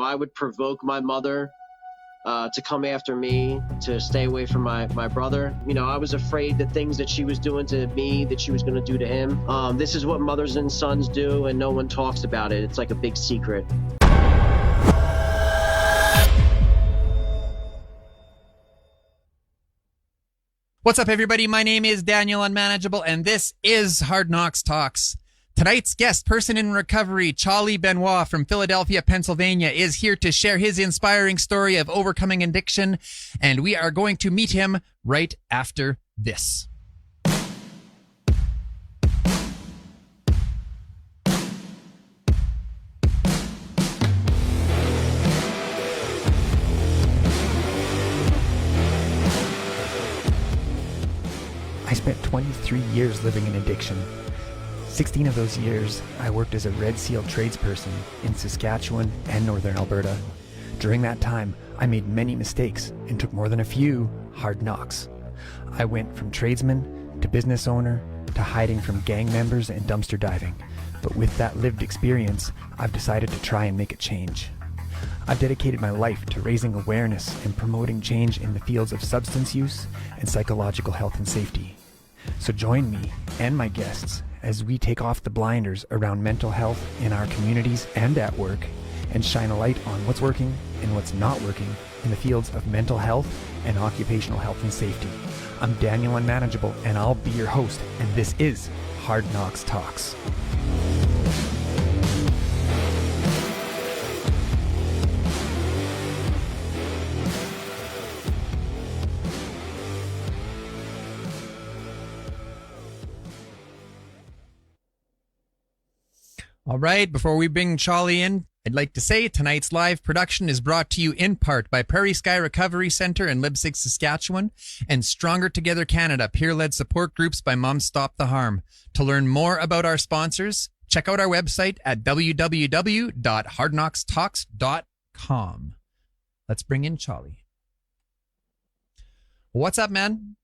I would provoke my mother to come after me, to stay away from my brother. You know, I was afraid the things that she was doing to me, that she was going to do to him. This is what mothers and sons do, and no one talks about it. It's like a big secret. What's up, everybody? My name is Daniel Unmanageable, and this is Hard Knocks Talks. Tonight's guest, person in recovery, Chalie Benoit from Philadelphia, Pennsylvania, is here to share his inspiring story of overcoming addiction, and we are going to meet him right after this. I spent 23 years living in addiction. 16 of those years, I worked as a Red Seal tradesperson in Saskatchewan and Northern Alberta. During that time, I made many mistakes and took more than a few hard knocks. I went from tradesman to business owner to hiding from gang members and dumpster diving. But with that lived experience, I've decided to try and make a change. I've dedicated my life to raising awareness and promoting change in the fields of substance use and psychological health and safety. So join me and my guests as we take off the blinders around mental health in our communities and at work, and shine a light on what's working and what's not working in the fields of mental health and occupational health and safety. I'm Daniel Unmanageable, and I'll be your host, and this is Hard Knocks Talks. All right, before we bring Chalie in, I'd like to say tonight's live production is brought to you in part by Prairie Sky Recovery Centre in Leipzig, Saskatchewan, and Stronger Together Canada, peer-led support groups by Moms Stop the Harm. To learn more about our sponsors, check out our website at www.hardknockstalks.com. Let's bring in Chalie. What's up, man?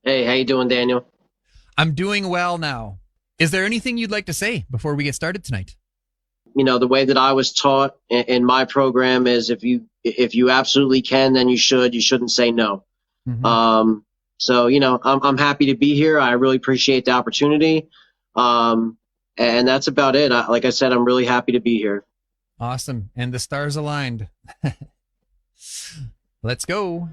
Hey, how you doing, Daniel? I'm doing well now. Is there anything you'd like to say before we get started tonight? You know, the way that I was taught in my program is if you absolutely can, then you should. You shouldn't say no. Mm-hmm. So, you know, I'm happy to be here. I really appreciate the opportunity. And that's about it. Like I said, I'm really happy to be here. Awesome. And the stars aligned. Let's go.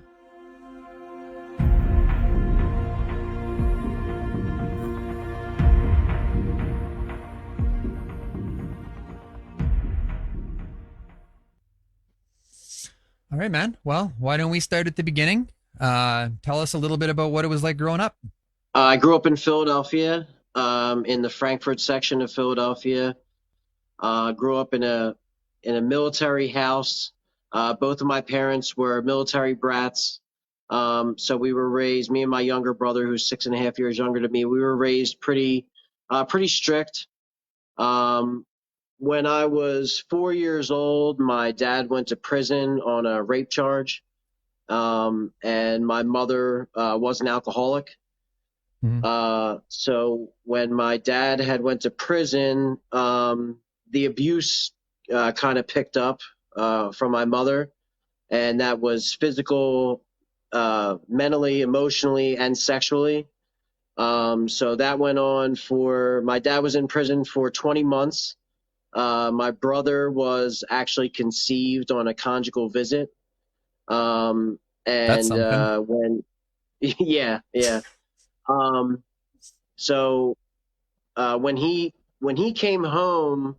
All right, man. Well, why don't we start at the beginning? Tell us a little bit about what it was like growing up. I grew up in Philadelphia, in the Frankfurt section of Philadelphia. Grew up in a military house. Both of my parents were military brats. So we were raised, me and my younger brother, who's 6.5 years younger than me, we were raised pretty strict. When I was 4 years old, my dad went to prison on a rape charge, and my mother was an alcoholic. Mm-hmm. So when my dad had went to prison, the abuse kind of picked up from my mother, and that was physical, mentally, emotionally, and sexually. So that went on my dad was in prison for 20 months. My brother was actually conceived on a conjugal visit. When he came home,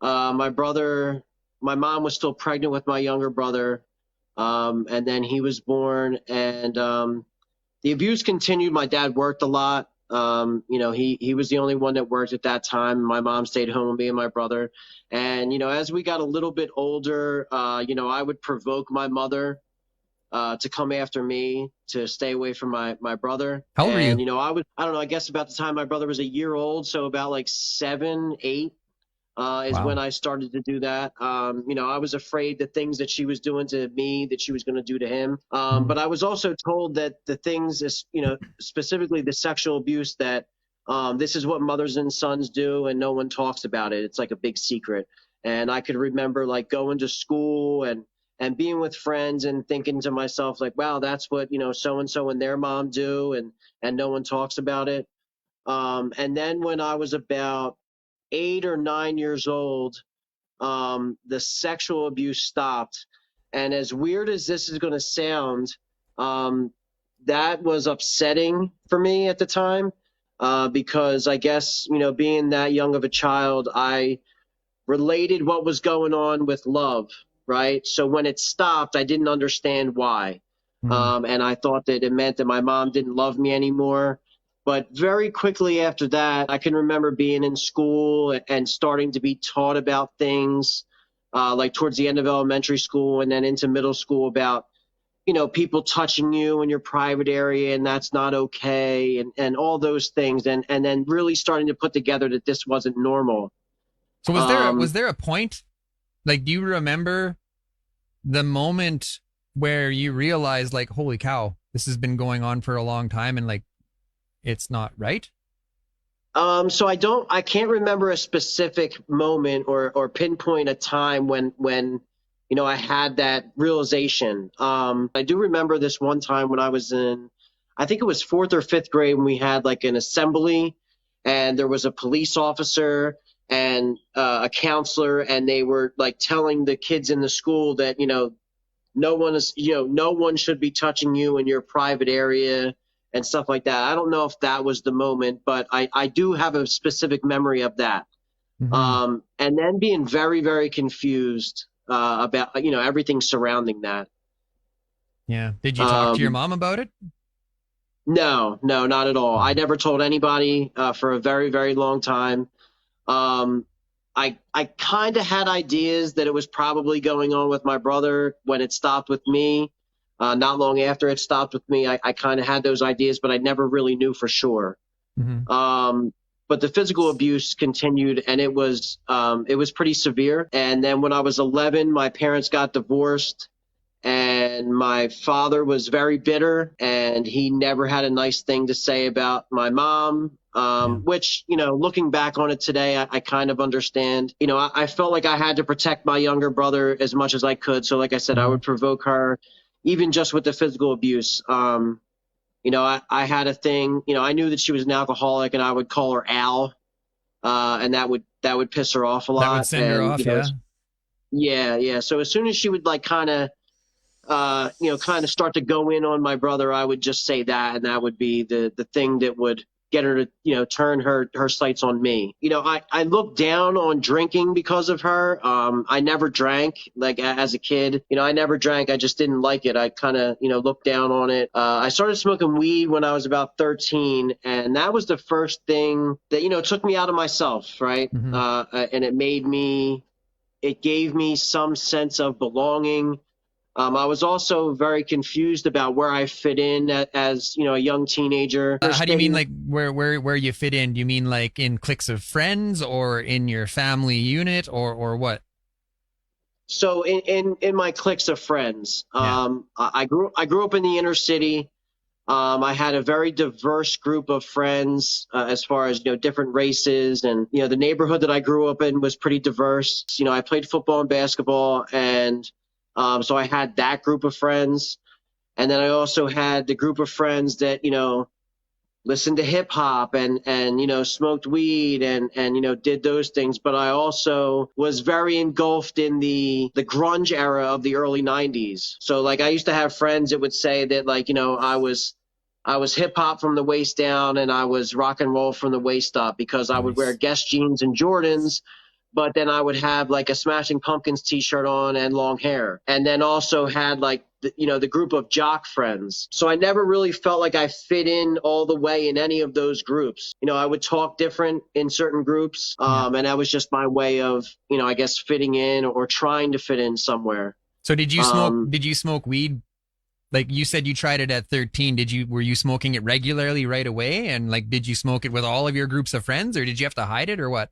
my mom was still pregnant with my younger brother. And then he was born, and, the abuse continued. My dad worked a lot. You know, he was the only one that worked at that time. My mom stayed home with me and my brother. And, you know, as we got a little bit older, you know, I would provoke my mother to come after me, to stay away from my brother. How old were you? You know, I don't know, I guess about the time my brother was a year old. So about like 7, 8 is when I started to do that. You know, I was afraid the things that she was doing to me, that she was going to do to him. But I was also told that the things, you know, specifically the sexual abuse, that this is what mothers and sons do, and no one talks about it. It's like a big secret. And I could remember like going to school and being with friends and thinking to myself like, wow, that's what, so and so and their mom do, and no one talks about it. And then when I was about 8 or 9 years old, the sexual abuse stopped. And as weird as this is going to sound, that was upsetting for me at the time, because I guess, being that young of a child, I related what was going on with love, right? So when it stopped, I didn't understand why. And I thought that it meant that my mom didn't love me anymore. But very quickly after that, I can remember being in school and starting to be taught about things, like towards the end of elementary school and then into middle school, about, people touching you in your private area, and that's not okay, and all those things. And then really starting to put together that this wasn't normal. So was there a point, like, do you remember the moment where you realized, like, holy cow, this has been going on for a long time and like it's not right? So I can't remember a specific moment or pinpoint a time when I had that realization. I do remember this one time when I was in, I think it was fourth or fifth grade, when we had like an assembly, and there was a police officer and a counselor, and they were like telling the kids in the school that, no one should be touching you in your private area and stuff like that. I don't know if that was the moment, but I do have a specific memory of that. And then being very, very confused about, everything surrounding that. Yeah. Did you talk to your mom about it? No, not at all. I never told anybody for a very, very long time. I kind of had ideas that it was probably going on with my brother when it stopped with me. Not long after it stopped with me, I kind of had those ideas, but I never really knew for sure. But the physical abuse continued, and it was pretty severe. And then when I was 11, my parents got divorced, and my father was very bitter, and he never had a nice thing to say about my mom. Which, looking back on it today, I kind of understand. I felt like I had to protect my younger brother as much as I could. So like I said, I would provoke her, even just with the physical abuse. I had a thing, I knew that she was an alcoholic, and I would call her Al, and that would piss her off a lot. That would send her off, yeah. Yeah. So as soon as she would like kind of start to go in on my brother, I would just say that, and that would be the thing that would get her to, turn her sights on me. I looked down on drinking because of her. I never drank, like as a kid. I never drank. I just didn't like it. I kind of, looked down on it. I started smoking weed when I was about 13, and that was the first thing that, took me out of myself, right? And it gave me some sense of belonging. I was also very confused about where I fit in as a young teenager. How do you mean, like where you fit in? Do you mean like in cliques of friends, or in your family unit, or what? So in my cliques of friends, I grew up in the inner city. I had a very diverse group of friends, as far as, different races, and, the neighborhood that I grew up in was pretty diverse. I played football and basketball, and so I had that group of friends. And then I also had the group of friends that, listened to hip hop and smoked weed and did those things. But I also was very engulfed in the grunge era of the early 90s. So like I used to have friends that would say that, like, I was hip hop from the waist down, and I was rock and roll from the waist up, because I would wear Guess jeans and Jordans, but then I would have like a Smashing Pumpkins t-shirt on and long hair. And then also had like, the group of jock friends. So I never really felt like I fit in all the way in any of those groups. I would talk different in certain groups. And that was just my way of, I guess fitting in or trying to fit in somewhere. So did you smoke weed? Like you said, you tried it at 13. Were you smoking it regularly right away? And like, did you smoke it with all of your groups of friends, or did you have to hide it, or what?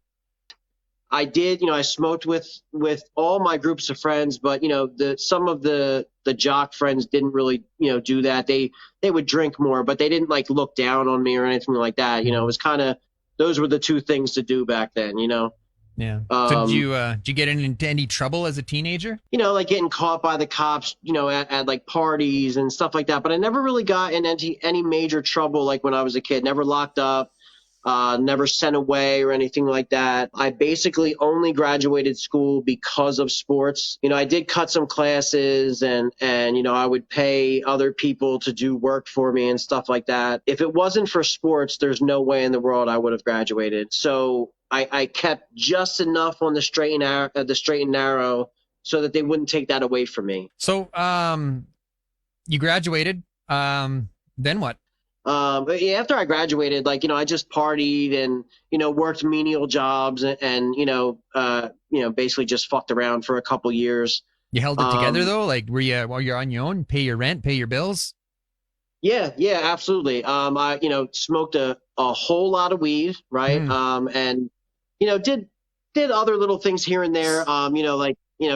I did, I smoked with all my groups of friends, but, some of the jock friends didn't really, do that. They would drink more, but they didn't like look down on me or anything like that. It was kind of, those were the two things to do back then, Yeah. Yeah. So did you get into any trouble as a teenager? Like getting caught by the cops, at like parties and stuff like that. But I never really got in any major trouble like when I was a kid. Never locked up, never sent away or anything like that. I basically only graduated school because of sports. I did cut some classes and I would pay other people to do work for me and stuff like that. If it wasn't for sports, there's no way in the world I would have graduated. So I kept just enough on the straight and narrow so that they wouldn't take that away from me. So, you graduated. Then what? But yeah, after I graduated, I just partied and, worked menial jobs and basically just fucked around for a couple years. You held it together though? Like, were you, while you're on your own, pay your rent, pay your bills? Yeah, absolutely. I, smoked a whole lot of weed, right? And, did other little things here and there.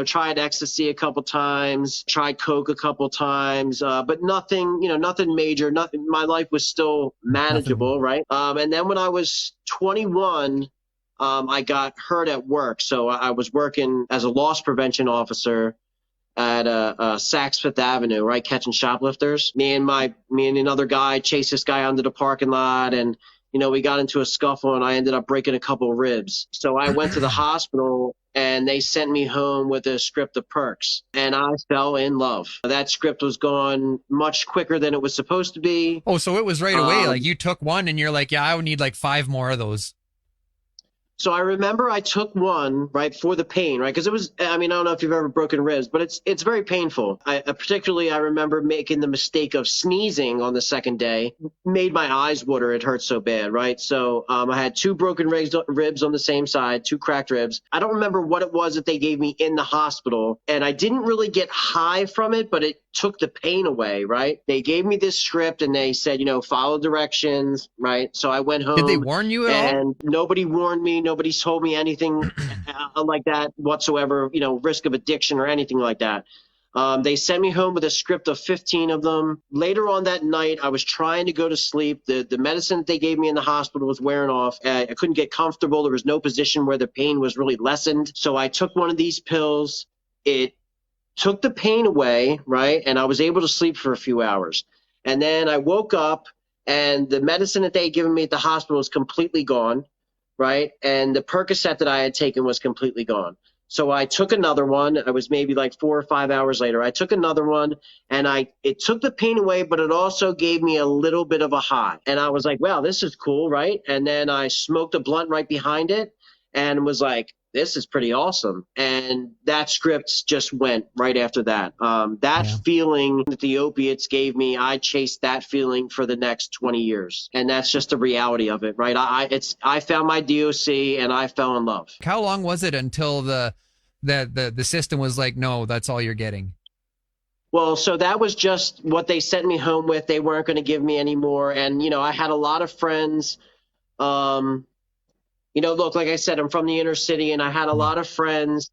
Tried ecstasy a couple times, tried coke a couple times, but nothing, nothing major. My life was still manageable, right? And then when I was 21, I got hurt at work. So I was working as a loss prevention officer at Saks Fifth Avenue, right, catching shoplifters. Me and another guy chased this guy onto the parking lot, and we got into a scuffle, and I ended up breaking a couple ribs. So I went to the hospital, and they sent me home with a script of perks, and I fell in love. That script was gone much quicker than it was supposed to be. Oh, so it was right away. Like, you took one, and you're like, yeah, I would need like 5 more of those. So I remember I took one, right, for the pain, right? Because it was, I don't know if you've ever broken ribs, but it's very painful. Particularly, I remember making the mistake of sneezing on the second day, made my eyes water. It hurt so bad, right? So I had 2 broken ribs on the same side, 2 cracked ribs. I don't remember what it was that they gave me in the hospital, and I didn't really get high from it, but it took the pain away, right? They gave me this script, and they said, follow directions, right? So I went home. Did they warn you at all? And nobody warned me. Nobody told me anything like that whatsoever, risk of addiction or anything like that. They sent me home with a script of 15 of them. Later on that night, I was trying to go to sleep. The medicine that they gave me in the hospital was wearing off. I couldn't get comfortable. There was no position where the pain was really lessened. So I took one of these pills. It took the pain away, right? And I was able to sleep for a few hours. And then I woke up, and the medicine that they had given me at the hospital was completely gone. Right. And the Percocet that I had taken was completely gone. So I took another one. I was maybe like 4 or 5 hours later. I took another one, and it took the pain away, but it also gave me a little bit of a high. And I was like, wow, this is cool. Right. And then I smoked a blunt right behind it and was like, this is pretty awesome. And that script just went right after that. Feeling that the opiates gave me, I chased that feeling for the next 20 years. And that's just the reality of it, right? I found my DOC, and I fell in love. How long was it until the system was like, no, that's all you're getting? Well, so that was just what they sent me home with. They weren't going to give me any more. And, I had a lot of friends, look, like I said, I'm from the inner city, and I had a lot of friends,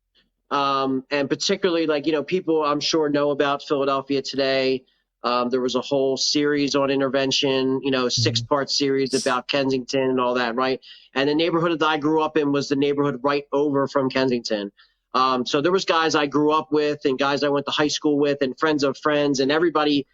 and particularly people I'm sure know about Philadelphia Today. There was a whole series on intervention, 6-part series about Kensington and all that, right? And the neighborhood that I grew up in was the neighborhood right over from Kensington. So there was guys I grew up with and guys I went to high school with and friends of friends, and everybody,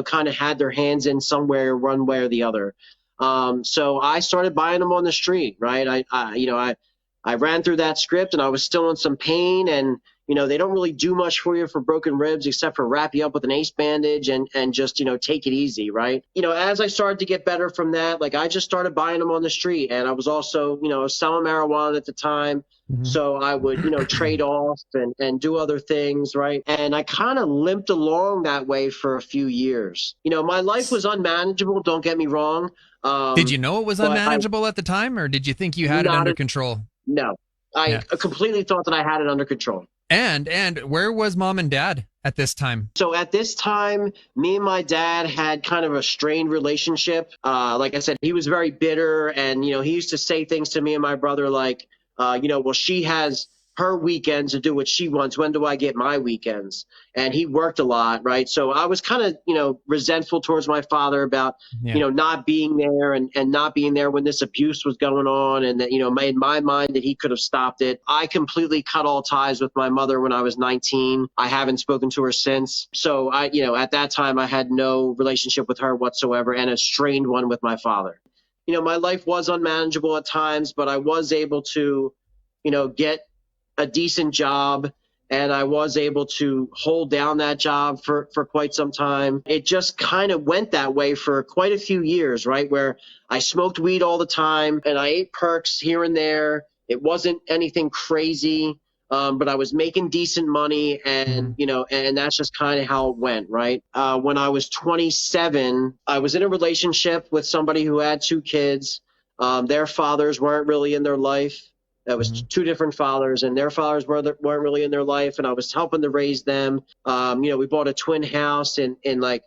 kind of had their hands in somewhere, one way or the other. So I started buying them on the street, right? I ran through that script, and I was still in some pain, and, they don't really do much for you for broken ribs except for wrap you up with an ace bandage and just, take it easy, right? As I started to get better from that, I just started buying them on the street, and I was also, selling marijuana at the time. So I would, trade off and do other things, right? And I kind of limped along that way for a few years. My life was unmanageable, don't get me wrong. Did you know it was unmanageable at the time, or did you think you had it under control? No, I completely thought that I had it under control. And where was mom and dad at this time? So at this time, me and my dad had kind of a strained relationship. Like I said, he was very bitter, and, he used to say things to me and my brother like, well, she has her weekends to do what she wants. When do I get my weekends? And he worked a lot, right? So I was kind of, resentful towards my father about, not being there and not being there when this abuse was going on. And that, in my mind that he could have stopped it. I completely cut all ties with my mother when I was 19. I haven't spoken to her since. So at that time I had no relationship with her whatsoever, and a strained one with my father. My life was unmanageable at times, but I was able to, get a decent job, and I was able to hold down that job for quite some time. It just kind of went that way for quite a few years, right? Where I smoked weed all the time and I ate perks here and there. It wasn't anything crazy, but I was making decent money, and, and that's just kind of how it went, right? When I was 27, I was in a relationship with somebody who had 2 kids. Their fathers weren't really in their life. That was 2 different fathers, and their fathers weren't really in their life, and I was helping to raise them. We bought a twin house in like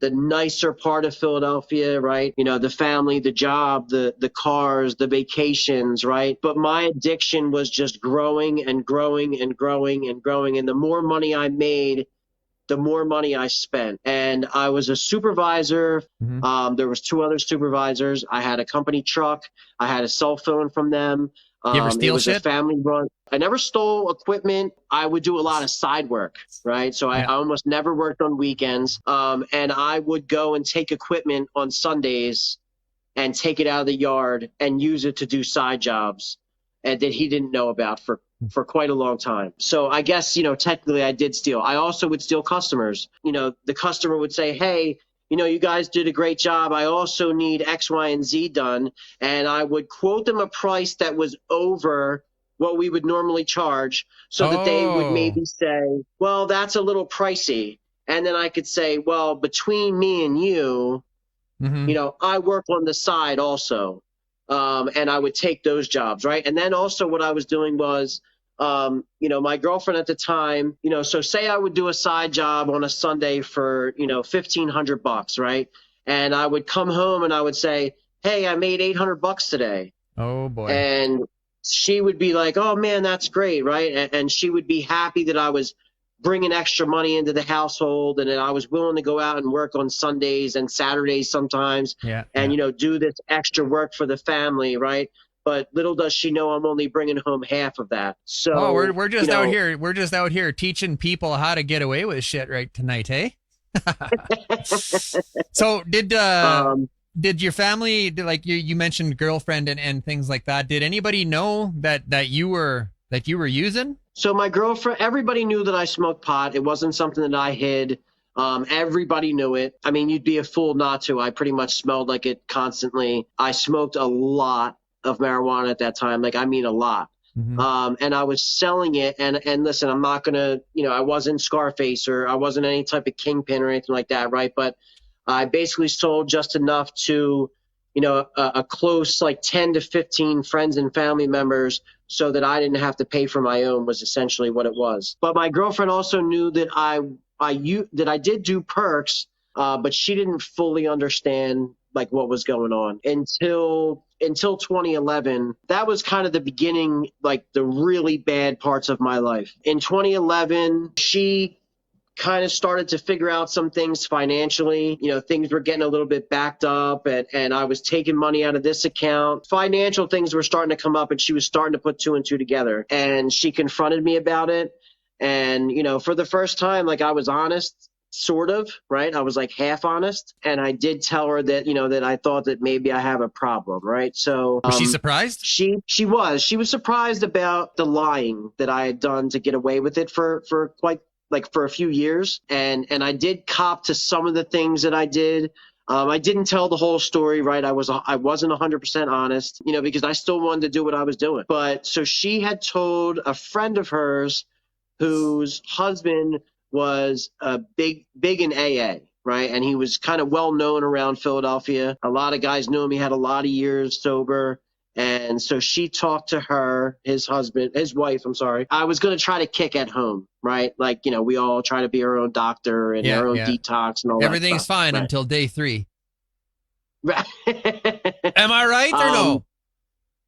the nicer part of Philadelphia, right? The family, the job, the cars, the vacations, right? But my addiction was just growing and growing and growing and growing. And the more money I made, the more money I spent. And I was a supervisor. There was 2 other supervisors. I had a company truck. I had a cell phone from them. You ever steal it was shit? A family run. I never stole equipment. I would do a lot of side work, right? So I almost never worked on weekends. And I would go and take equipment on Sundays and take it out of the yard and use it to do side jobs, and that he didn't know about for quite a long time. So I guess, technically I did steal. I also would steal customers. The customer would say, hey, you guys did a great job. I also need X, Y, and Z done. And I would quote them a price that was over what we would normally charge, so that they would maybe say, well, that's a little pricey. And then I could say, well, between me and you, I work on the side also. And I would take those jobs, right? And then also what I was doing was, my girlfriend at the time, so say I would do a side job on a Sunday for, $1,500, right? And I would come home and I would say, hey, I made $800 today. Oh boy. And she would be like, oh man, that's great, right? And she would be happy that I was bringing extra money into the household, and that I was willing to go out and work on Sundays and Saturdays sometimes, and do this extra work for the family, right? But little does she know I'm only bringing home half of that. So we're just out here. We're just out here teaching people how to get away with shit right tonight, hey? So did your family, like you mentioned girlfriend and things like that? Did anybody know that you were using? So my girlfriend, everybody knew that I smoked pot. It wasn't something that I hid. Everybody knew it. I mean, you'd be a fool not to. I pretty much smelled like it constantly. I smoked a lot of marijuana at that time. Like, I mean, a lot. And I was selling it. And listen, I'm not going to, I wasn't Scarface, or I wasn't any type of kingpin or anything like that, right? But I basically sold just enough to, a close like 10 to 15 friends and family members, so that I didn't have to pay for my own, was essentially what it was. But my girlfriend also knew that I did do perks, but she didn't fully understand like what was going on until 2011. That was kind of the beginning, like the really bad parts of my life. In 2011, she kind of started to figure out some things financially. Things were getting a little bit backed up, and I was taking money out of this account. Financial things were starting to come up, and she was starting to put 2 and 2 together. And she confronted me about it. And, for the first time, like, I was honest, sort of, right? I was like half honest. And I did tell her that, that I thought that maybe I have a problem, right? So was she surprised? She was surprised about the lying that I had done to get away with it for a few years. And I did cop to some of the things that I did. I didn't tell the whole story, right? I wasn't 100% honest, because I still wanted to do what I was doing. But so she had told a friend of hers whose husband was big in AA, right? And he was kind of well known around Philadelphia. A lot of guys knew him. He had a lot of years sober. And so she talked to his wife, I'm sorry. I was going to try to kick at home, right? Like, we all try to be our own doctor and our own detox and all that. Everything's fine, right, until day 3. Right. Am I right or no?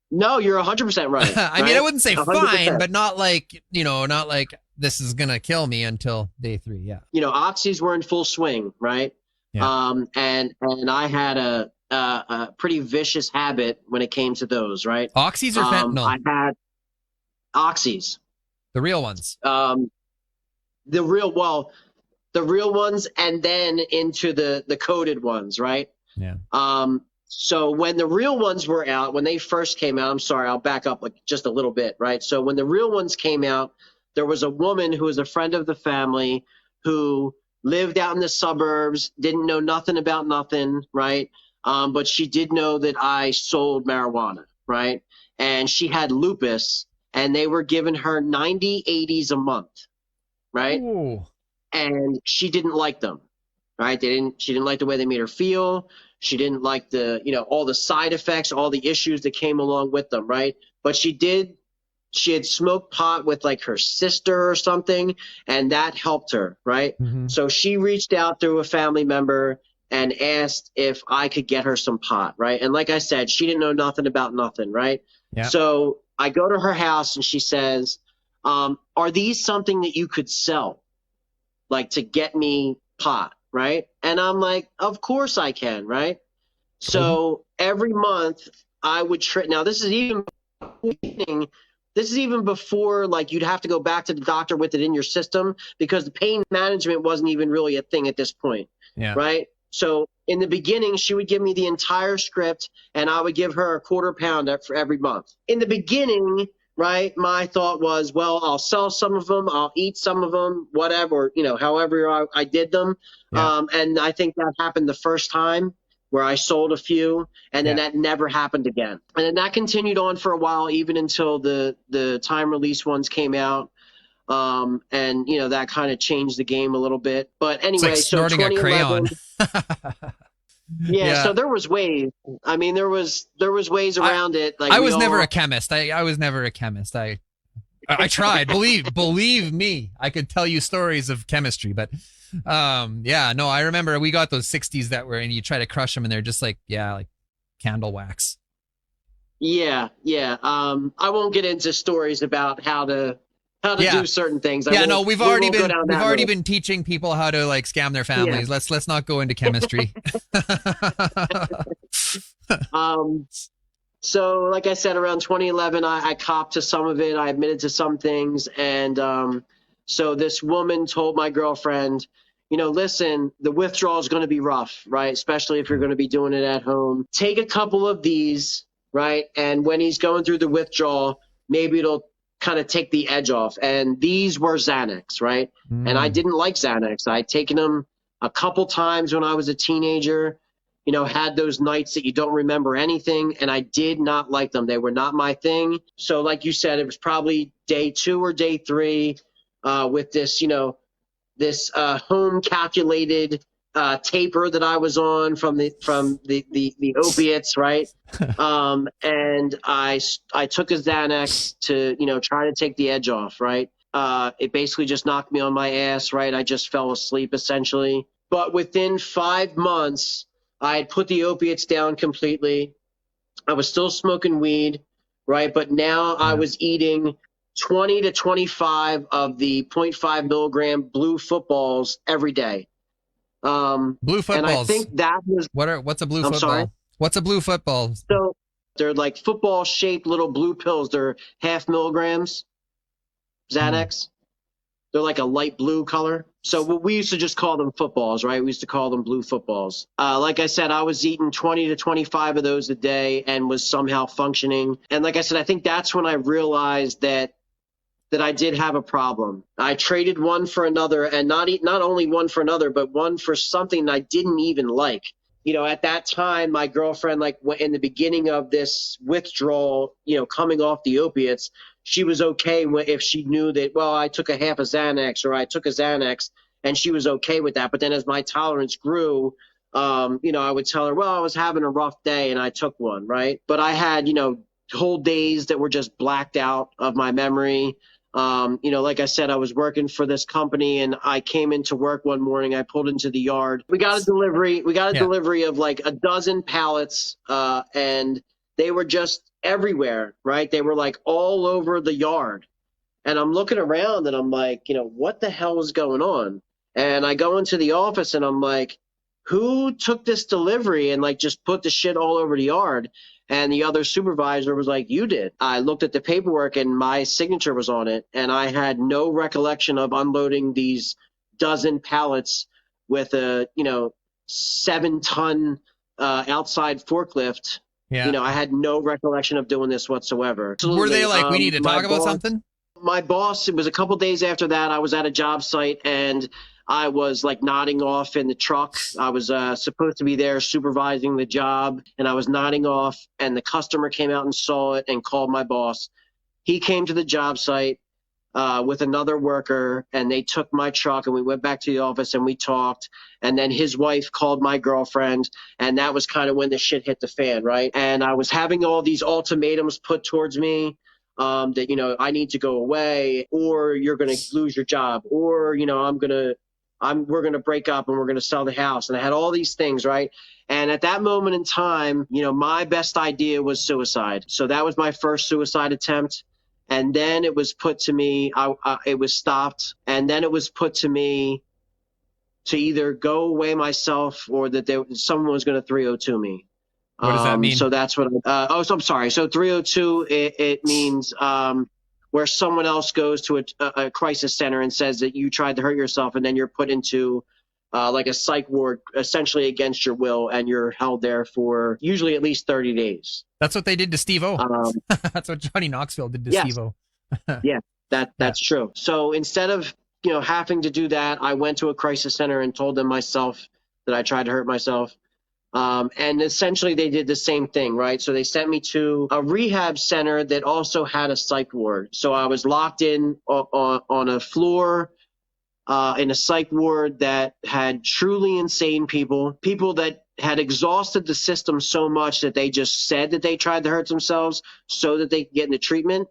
No, you're 100% right. I mean, I wouldn't say 100%. fine, but not like, not like this is going to kill me until day 3. Yeah. Oxys were in full swing, right? Yeah. And I had a pretty vicious habit when it came to those, right? Oxys or fentanyl? I had oxys. The real ones. The real ones, and then into the coated ones, right? Yeah. So when the real ones were out, when they first came out, I'm sorry, I'll back up like just a little bit, right? So when the real ones came out, there was a woman who was a friend of the family who lived out in the suburbs, didn't know nothing about nothing, right? But she did know that I sold marijuana, right? And she had lupus, and they were giving her 90 80s a month, right? Ooh. And she didn't like them, right? She didn't like the way they made her feel. She didn't like all the side effects, all the issues that came along with them, right? But she had smoked pot with like her sister or something, and that helped her, right? Mm-hmm. So she reached out through a family member and asked if I could get her some pot, right? And like I said, she didn't know nothing about nothing, right? Yeah. So I go to her house and she says, are these something that you could sell, like to get me pot, right? And I'm like, of course I can, right? So every month I would now this is even before like you'd have to go back to the doctor with it in your system, because the pain management wasn't even really a thing at this point. Yeah. Right. So in the beginning, she would give me the entire script and I would give her a quarter pound for every month. In the beginning, right, my thought was, well, I'll sell some of them, I'll eat some of them, whatever, however I did them. Yeah. And I think that happened the first time where I sold a few, and then that never happened again. And then that continued on for a while, even until the time release ones came out. And that kind of changed the game a little bit. But anyway, it's like snorting a crayon. Yeah, so there was ways. I mean, there was ways around it. Like I was never a chemist. I was never a chemist. I tried. Believe me, I could tell you stories of chemistry, but I remember we got those 60s that were, and you try to crush them and they're just like candle wax. Yeah. I won't get into stories about how to do certain things. We've already been teaching people how to like scam their families. Yeah. Let's not go into chemistry. So like I said, around 2011, I copped to some of it. I admitted to some things. And so this woman told my girlfriend, listen, the withdrawal is going to be rough, right? Especially if you're going to be doing it at home. Take a couple of these, right? And when he's going through the withdrawal, maybe it'll kind of take the edge off. And these were Xanax, right? And I didn't like Xanax. I'd taken them a couple times when I was a teenager, had those nights that you don't remember anything, and I did not like them. They were not my thing. So like you said, it was probably day 2 or day 3 with this, this home calculated taper that I was on from the opiates, right? And I took a Xanax to, try to take the edge off, right? It basically just knocked me on my ass, right? I just fell asleep essentially. But within 5 months, I had put the opiates down completely. I was still smoking weed, right? But now I was eating 20 to 25 of the 0.5 milligram blue footballs every day. Blue footballs. And I think that was what's a blue football? Sorry? What's a blue football? So they're like football shaped little blue pills. They're 0.5 milligrams Xanax. They're like a light blue color. So we used to just call them footballs, right? We used to call them blue footballs. Like I said, I was eating 20 to 25 of those a day and was somehow functioning. And like I said, I think that's when I realized that I did have a problem. I traded one for another, and not only one for another, but one for something I didn't even like. At that time, my girlfriend, like in the beginning of this withdrawal, coming off the opiates, she was okay if she knew that, well, I took a half a Xanax or I took a Xanax, and she was okay with that. But then as my tolerance grew, I would tell her, well, I was having a rough day and I took one, right? But I had, whole days that were just blacked out of my memory. Like I said, I was working for this company and I came into work one morning. I pulled into the yard. We got a delivery. Delivery of like a dozen pallets, and they were just everywhere, right? They were like all over the yard. And I'm looking around and I'm like, what the hell is going on? And I go into the office and I'm like, who took this delivery and like just put the shit all over the yard? And the other supervisor was like, you did. I looked at the paperwork and my signature was on it. And I had no recollection of unloading these dozen pallets with a, 7-ton outside forklift. Yeah. I had no recollection of doing this whatsoever. Absolutely. Were they like, we need to talk about something? My boss, it was a couple days after that, I was at a job site and I was like nodding off in the truck. I was supposed to be there supervising the job, and I was nodding off, and the customer came out and saw it and called my boss. He came to the job site with another worker, and they took my truck, and we went back to the office and we talked. And then his wife called my girlfriend, and that was kind of when the shit hit the fan, right? And I was having all these ultimatums put towards me. That, I need to go away, or you're going to lose your job, or, we're going to break up and we're going to sell the house. And I had all these things, right? And at that moment in time, my best idea was suicide. So that was my first suicide attempt. And then it was put to me, it was stopped. And then it was put to me to either go away myself or that someone was going to 302 me. What does that mean? So that's what. So I'm sorry. So 302 it means where someone else goes to a crisis center and says that you tried to hurt yourself, and then you're put into like a psych ward, essentially against your will, and you're held there for usually at least 30 days. That's what they did to Steve-O. That's what Johnny Knoxville did to Steve-O. Yeah, that's true. So instead of having to do that, I went to a crisis center and told them myself that I tried to hurt myself. And essentially they did the same thing, right? So they sent me to a rehab center that also had a psych ward. So I was locked in on a floor in a psych ward that had truly insane people that had exhausted the system so much that they just said that they tried to hurt themselves so that they could get into treatment.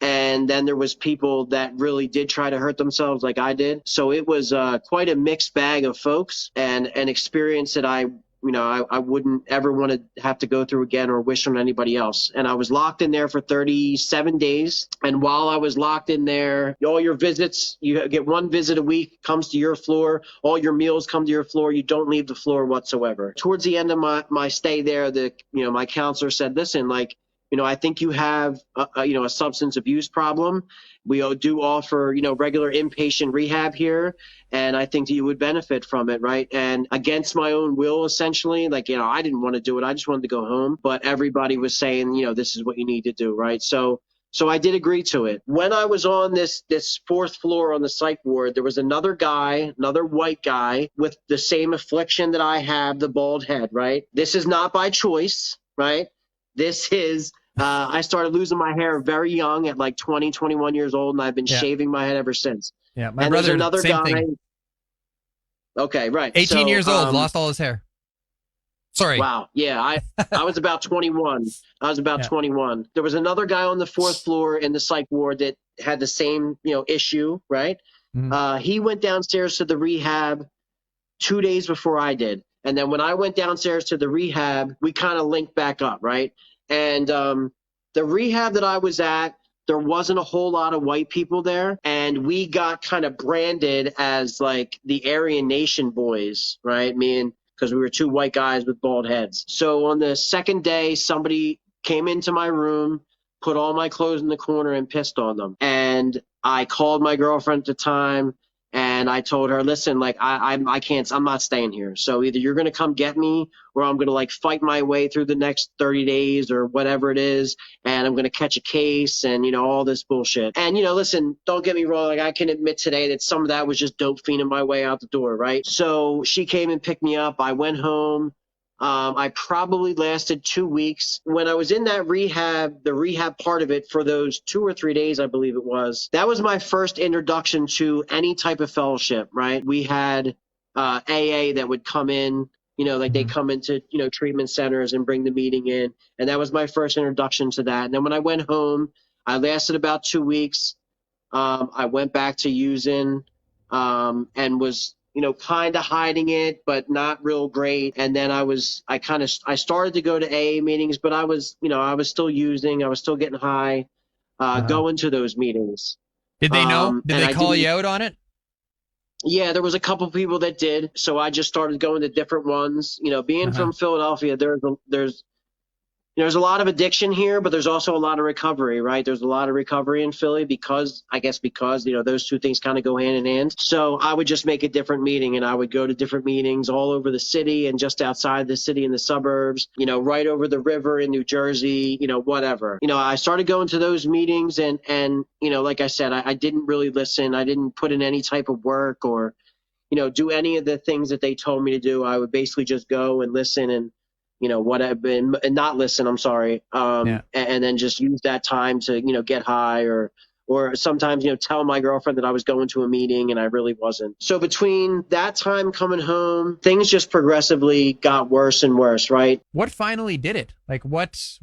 And then there was people that really did try to hurt themselves like I did. So it was quite a mixed bag of folks, and an experience that I wouldn't ever want to have to go through again or wish on anybody else. And I was locked in there for 37 days. And while I was locked in there, all your visits, you get one visit a week, comes to your floor. All your meals come to your floor. You don't leave the floor whatsoever. Towards the end of my stay there, my counselor said, listen, I think you have a substance abuse problem. We do offer, regular inpatient rehab here, and I think that you would benefit from it, right? And against my own will, essentially, I didn't want to do it. I just wanted to go home, but everybody was saying, this is what you need to do, right? So I did agree to it. When I was on this fourth floor on the psych ward, there was another white guy with the same affliction that I have, the bald head, right? This is not by choice, right? This is I started losing my hair very young at like 20, 21 years old, and I've been shaving my head ever since. Yeah, my brother, another same guy. Thing. Okay, right. 18 years old, lost all his hair. Sorry. Wow. Yeah, I was about 21. I was about 21. There was another guy on the fourth floor in the psych ward that had the same, issue, right? Mm-hmm. He went downstairs to the rehab 2 days before I did. And then when I went downstairs to the rehab, we kind of linked back up, right? And the rehab that I was at, there wasn't a whole lot of white people there. And we got kind of branded as like the Aryan Nation boys, right? Because we were two white guys with bald heads. So on the second day, somebody came into my room, put all my clothes in the corner and pissed on them. And I called my girlfriend at the time. And I told her, listen, I'm not staying here. So either you're going to come get me, or I'm going to fight my way through the next 30 days or whatever it is. And I'm going to catch a case and, all this bullshit. And, listen, don't get me wrong. I can admit today that some of that was just dope fiending my way out the door. Right. So she came and picked me up. I went home. I probably lasted 2 weeks. When I was in that rehab, the rehab part of it for those 2 or 3 days, I believe it was, that was my first introduction to any type of fellowship, right? We had AA that would come in, they come into, treatment centers and bring the meeting in. And that was my first introduction to that. And then when I went home, I lasted about 2 weeks. I went back to using and was kind of hiding it, but not real great. And then I started to go to AA meetings, but I was still using, I was still getting high, going to those meetings. Did they know? Did and they call you out on it? Yeah, there was a couple people that did. So I just started going to different ones. Being from Philadelphia, there's a lot of addiction here, but there's also a lot of recovery, right? There's a lot of recovery in Philly because those two things kind of go hand in hand. So I would just make a different meeting, and I would go to different meetings all over the city and just outside the city in the suburbs, right over the river in New Jersey, whatever. I started going to those meetings and like I said, I didn't really listen. I didn't put in any type of work or, do any of the things that they told me to do. I would basically just go and listen and, and not listen, I'm sorry. And then just use that time to, get high or sometimes, tell my girlfriend that I was going to a meeting and I really wasn't. So between that time coming home, things just progressively got worse and worse, right? What finally did it? Like, what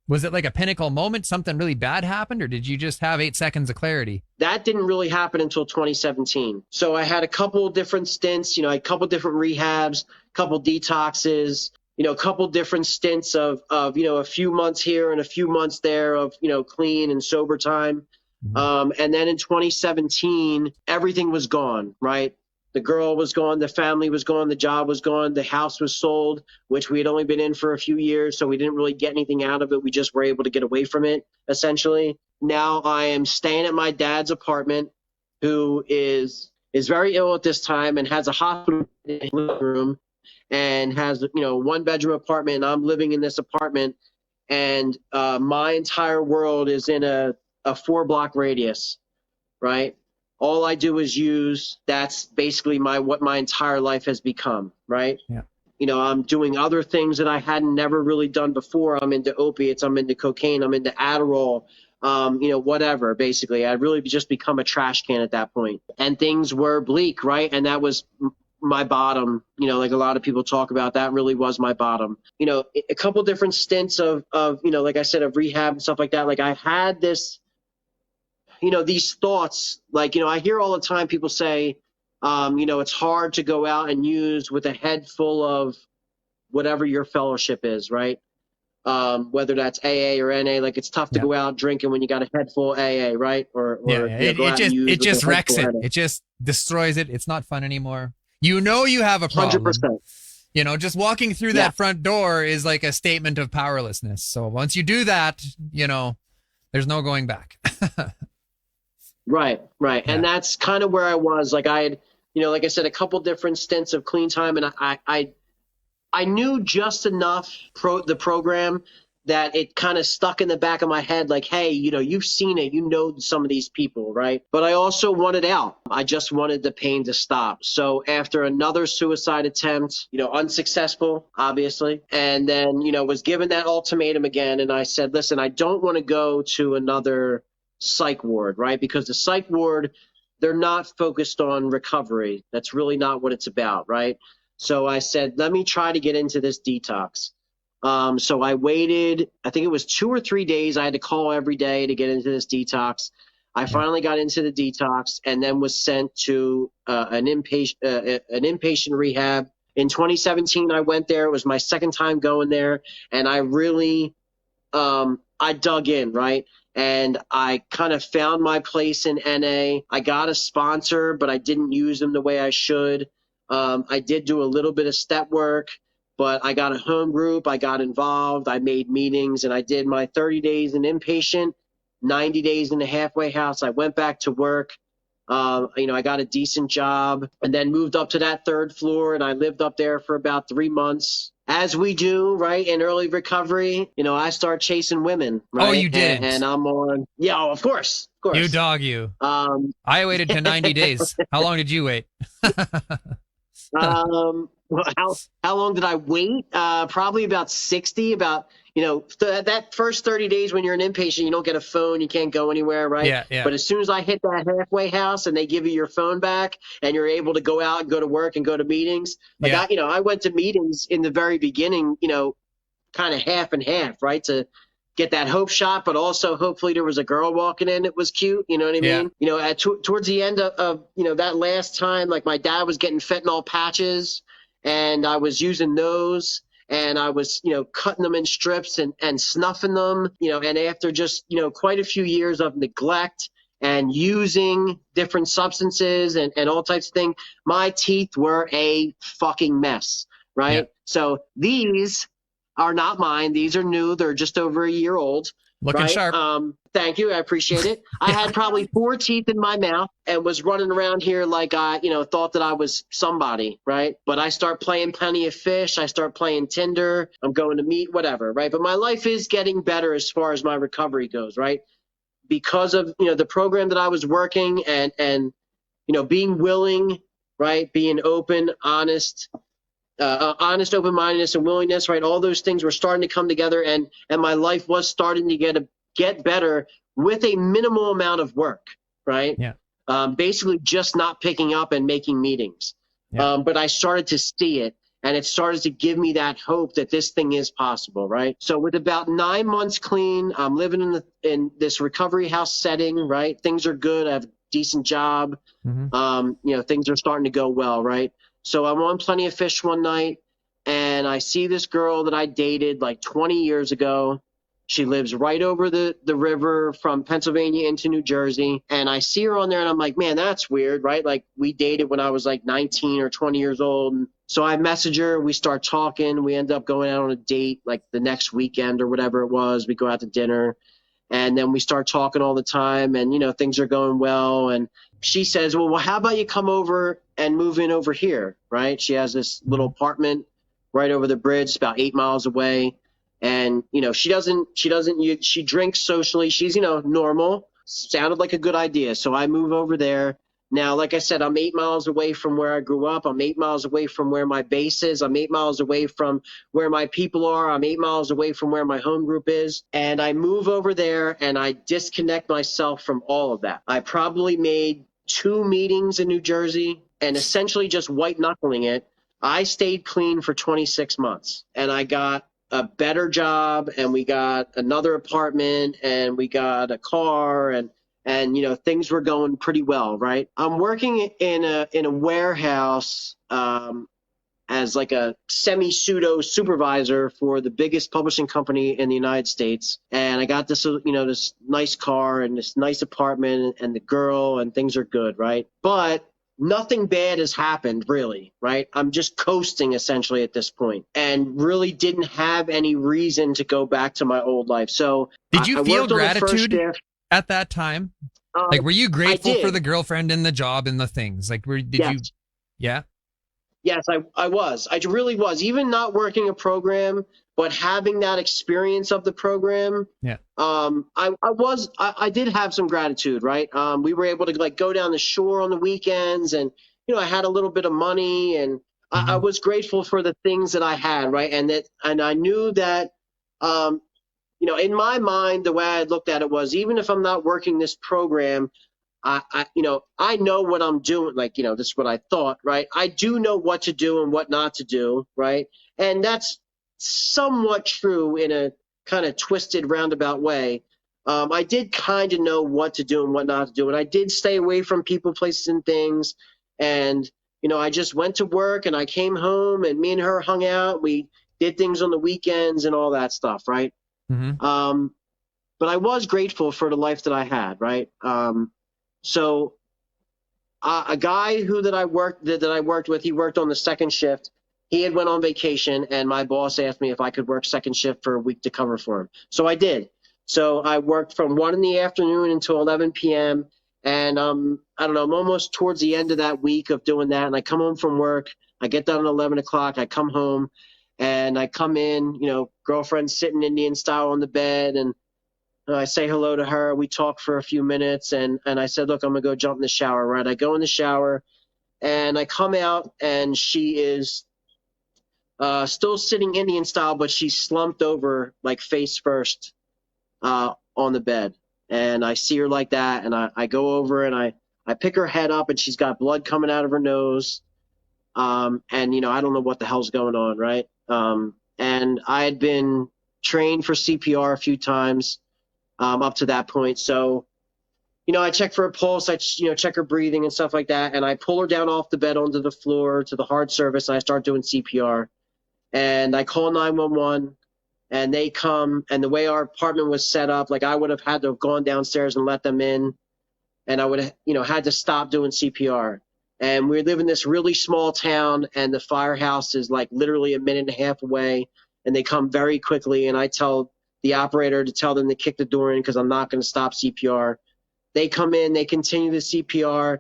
was it, like a pinnacle moment? Something really bad happened, or did you just have 8 seconds of clarity? That didn't really happen until 2017. So I had a couple different stints, a couple different rehabs, a couple detoxes, a couple different stints of a few months here and a few months there of, clean and sober time. And then in 2017, everything was gone, right? The girl was gone, the family was gone, the job was gone, the house was sold, which we had only been in for a few years, so we didn't really get anything out of it. We just were able to get away from it, essentially. Now I am staying at my dad's apartment, who is very ill at this time and has a hospital in his living room and has, 1-bedroom apartment. And I'm living in this apartment, and my entire world is in a 4-block radius, right? All I do is use. That's basically what my entire life has become, right? Yeah. I'm doing other things that I hadn't never really done before. I'm into opiates. I'm into cocaine. I'm into Adderall. Whatever. Basically, I really just become a trash can at that point. And things were bleak, right? And that was my bottom. Like a lot of people talk about, that really was my bottom. A couple different stints of like I said, of rehab and stuff like that. Like I had this. These thoughts, like, I hear all the time people say, it's hard to go out and use with a head full of whatever your fellowship is, right? Whether that's AA or NA, like it's tough to go out drinking when you got a head full of AA, right? It just wrecks it. It just destroys it. It's not fun anymore. You have a problem. 100%. Just walking through that front door is like a statement of powerlessness. So once you do that, there's no going back. Right. Yeah. And that's kind of where I was. Like I had, like I said, a couple different stints of clean time, and I knew just enough the program that it kind of stuck in the back of my head, like, hey, you've seen it, some of these people, right? But I also wanted out. I just wanted the pain to stop. So after another suicide attempt, unsuccessful, obviously, and then, was given that ultimatum again, and I said, listen, I don't want to go to another psych ward, right? Because the psych ward, they're not focused on recovery. That's really not what it's about, right? So I said, let me try to get into this detox. So I waited, I think it was 2 or 3 days. I had to call every day to get into this detox. I finally got into the detox and then was sent to an inpatient rehab. In 2017, I went there. It was my second time going there. And I really, I dug in, right? And I kind of found my place in NA. I got a sponsor, but I didn't use them the way I should. I did do a little bit of step work, but I got a home group. I got involved. I made meetings, and I did my 30 days in inpatient, 90 days in the halfway house. I went back to work. I got a decent job and then moved up to that 3rd floor, and I lived up there for about 3 months. As we do, right, in early recovery, I start chasing women, right? Oh, you did? And I'm on, of course. You dog you. I waited to 90 days. How long did you wait? Well, how long did I wait? Probably about 60, that first 30 days when you're an inpatient, you don't get a phone, you can't go anywhere, right? Yeah. But as soon as I hit that halfway house and they give you your phone back and you're able to go out and go to work and go to meetings, I went to meetings in the very beginning, kind of half and half, right? To get that hope shot, but also hopefully there was a girl walking in that was cute. You know what I mean? You know, towards the end of, you know, that last time, like my dad was getting fentanyl patches and I was using those and I was, you know, cutting them in strips and snuffing them, you know, and after just, you know, quite a few years of neglect and using different substances and all types of things, my teeth were a fucking mess, right? Yeah. So these are not mine. These are new. They're just over a year old. Looking right? sharp. Thank you. I appreciate it. I had probably 4 teeth in my mouth and was running around here like I, you know, thought that I was somebody, right? But I start playing Plenty of Fish. I start playing Tinder. I'm going to meet, whatever, right? But my life is getting better as far as my recovery goes, right? Because of, you know, the program that I was working and you know, being willing, right? Being open, honest, open-mindedness and willingness, right? All those things were starting to come together, and my life was starting to get better with a minimal amount of work, right? Yeah. Basically just not picking up and making meetings. Yeah. But I started to see it, and it started to give me that hope that this thing is possible, right? So with about 9 months clean, I'm living in this recovery house setting, right? Things are good. I have a decent job. Mm-hmm. You know, things are starting to go well, right? So I'm on Plenty of Fish one night, and I see this girl that I dated like 20 years ago. She lives right over the river from Pennsylvania into New Jersey. And I see her on there, and I'm like, man, that's weird, right? Like, we dated when I was like 19 or 20 years old. And so I message her. We start talking. We end up going out on a date like the next weekend or whatever it was. We go out to dinner. And then we start talking all the time, and, you know, things are going well. And she says, well, how about you come over and move in over here, right? She has this little apartment right over the bridge, about 8 miles away. And, you know, she drinks socially. She's, you know, normal. Sounded like a good idea. So I move over there. Now, like I said, I'm 8 miles away from where I grew up. I'm 8 miles away from where my base is. I'm 8 miles away from where my people are. I'm 8 miles away from where my home group is. And I move over there and I disconnect myself from all of that. I probably made 2 meetings in New Jersey and essentially just white knuckling it. I stayed clean for 26 months and I got a better job, and we got another apartment, and we got a car, and you know, things were going pretty well, right? I'm working in a warehouse as like a semi-pseudo supervisor for the biggest publishing company in the United States. And I got this, you know, this nice car and this nice apartment and the girl, and things are good, right? But nothing bad has happened, really, right? I'm just coasting essentially at this point, and really didn't have any reason to go back to my old life. So did you I feel worked on the first gratitude shift. at that time? Like, were you grateful I for did. the girlfriend and the job and the things? Like, did Yes. you? Yeah. Yes, I was. I really was. Even not working a program, but having that experience of the program. Yeah. I did have some gratitude, right? We were able to like go down the shore on the weekends, and, you know, I had a little bit of money, and I was grateful for the things that I had, right? And I knew that, you know, in my mind, the way I looked at it was, even if I'm not working this program, you know, I know what I'm doing. Like, you know, this is what I thought, right? I do know what to do and what not to do, right? And that's somewhat true in a kind of twisted, roundabout way. I did kind of know what to do and what not to do, and I did stay away from people, places, and things. And, you know, I just went to work, and I came home, and me and her hung out. We did things on the weekends and all that stuff, right? Mm-hmm. But I was grateful for the life that I had, right? So a guy that I worked with, he worked on the second shift. He had went on vacation, and my boss asked me if I could work second shift for a week to cover for him. So I did. So I worked from 1 in the afternoon until 11 p.m. And I don't know, I'm almost towards the end of that week of doing that. And I come home from work. I get done at 11 o'clock. I come home, and I come in, you know, girlfriend sitting Indian style on the bed, and I say hello to her. We talk for a few minutes, and I said, look, I'm going to go jump in the shower, right? I go in the shower, and I come out, and she is still sitting Indian style, but she's slumped over, like face first on the bed. And I see her like that, and I go over, and I pick her head up, and she's got blood coming out of her nose. And, you know, I don't know what the hell's going on, right? And I had been trained for CPR a few times up to that point. So, I check for a pulse, I check her breathing and stuff like that, and I pull her down off the bed onto the floor to the hard surface, and I start doing CPR. And I call 911, and they come, and the way our apartment was set up, like I would have had to have gone downstairs and let them in, and I would have, had to stop doing CPR. And we live in this really small town, and the firehouse is like literally a minute and a half away, and they come very quickly, and I tell the operator to tell them to kick the door in because I'm not going to stop CPR. They come in, they continue the CPR.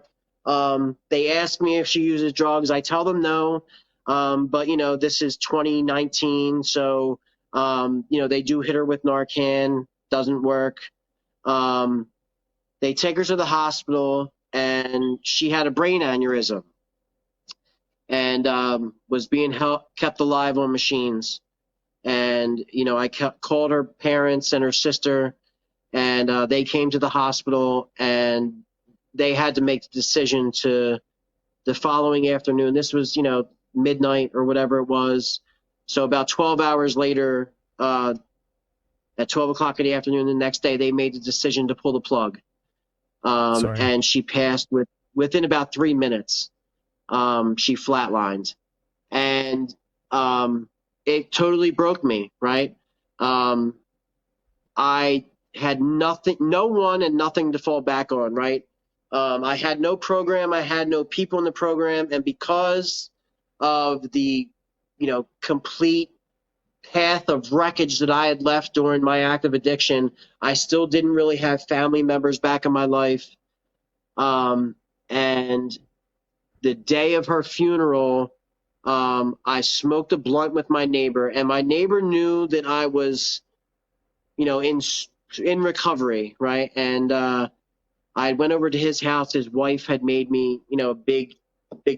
They ask me if she uses drugs. I tell them no. But, this is 2019, so, they do hit her with Narcan, doesn't work. They take her to the hospital, and she had a brain aneurysm and was being kept alive on machines. And, I called her parents and her sister, and they came to the hospital, and they had to make the decision to the following afternoon. This was, midnight or whatever it was. So about 12 hours later, at 12 o'clock in the afternoon the next day, they made the decision to pull the plug. And she passed within about 3 minutes. She flatlined. And it totally broke me, right? I had no one and nothing to fall back on, right? I had no program. I had no people in the program. And because of the, complete path of wreckage that I had left during my active addiction, I still didn't really have family members back in my life. And the day of her funeral, I smoked a blunt with my neighbor, and my neighbor knew that I was, in recovery, right? And I went over to his house. His wife had made me, a big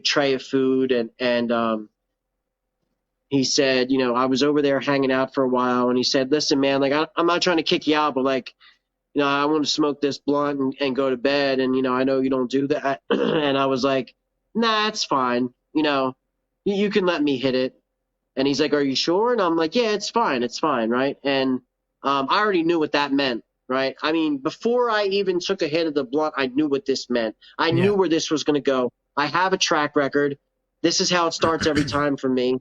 tray of food, and he said, I was over there hanging out for a while, and he said, listen, man, like I'm not trying to kick you out, but like, I want to smoke this blunt and go to bed, and I know you don't do that. And I was like, nah, it's fine, you can let me hit it. And he's like, are you sure? And I'm like, yeah, it's fine, right? And I already knew what that meant, right? I mean, before I even took a hit of the blunt, I knew what this meant. I knew where this was going to go. I have a track record. This is how it starts every time for me.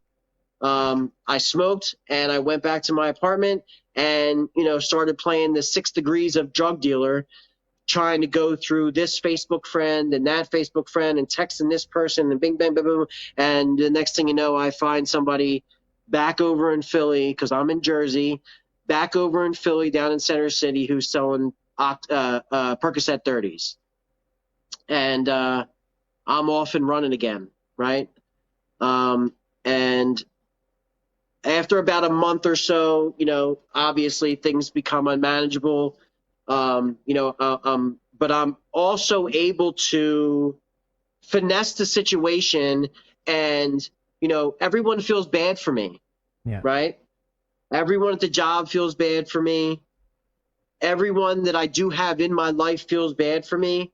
I smoked, and I went back to my apartment and, started playing the 6 degrees of drug dealer, trying to go through this Facebook friend and that Facebook friend and texting this person and bing, bang, boom, boom. And the next thing you know, I find somebody back over in Philly, because I'm in Jersey, back over in Philly down in Center City, who's selling Percocet 30s. And I'm off and running again, right? And after about a month or so, obviously things become unmanageable. But I'm also able to finesse the situation, and, everyone feels bad for me, right? Everyone at the job feels bad for me. Everyone that I do have in my life feels bad for me,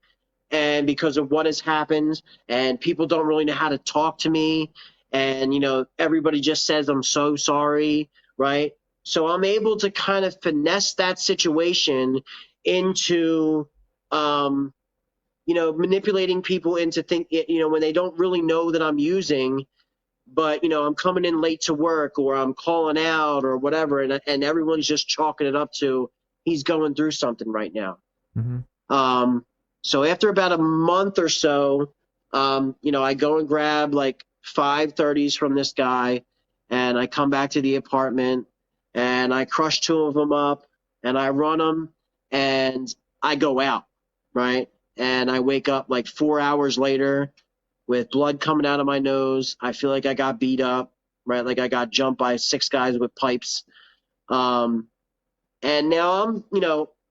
and because of what has happened, and people don't really know how to talk to me. And, everybody just says, I'm so sorry, right? So I'm able to kind of finesse that situation into, manipulating people into when they don't really know that I'm using, but, I'm coming in late to work, or I'm calling out or whatever. And everyone's just chalking it up to, he's going through something right now. Mm-hmm. So after about a month or so, I go and grab like 5 30s from this guy, and I come back to the apartment, and I crush 2 of them up, and I run them, and I go out, right? And I wake up like 4 hours later with blood coming out of my nose. I feel like I got beat up, right? Like I got jumped by 6 guys with pipes. And now I'm,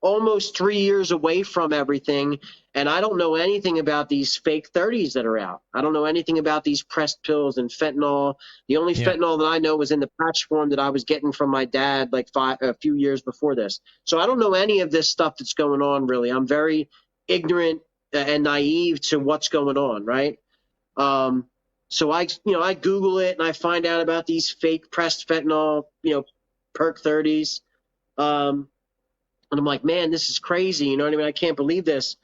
almost 3 years away from everything, and I don't know anything about these fake 30s that are out. I don't know anything about these pressed pills and fentanyl. The only fentanyl that I know was in the patch form that I was getting from my dad like a few years before this. So I don't know any of this stuff that's going on, really. I'm very ignorant and naive to what's going on, right? So I Google it, and I find out about these fake pressed fentanyl, perk 30s. And I'm like, man, this is crazy. You know what I mean? I can't believe this.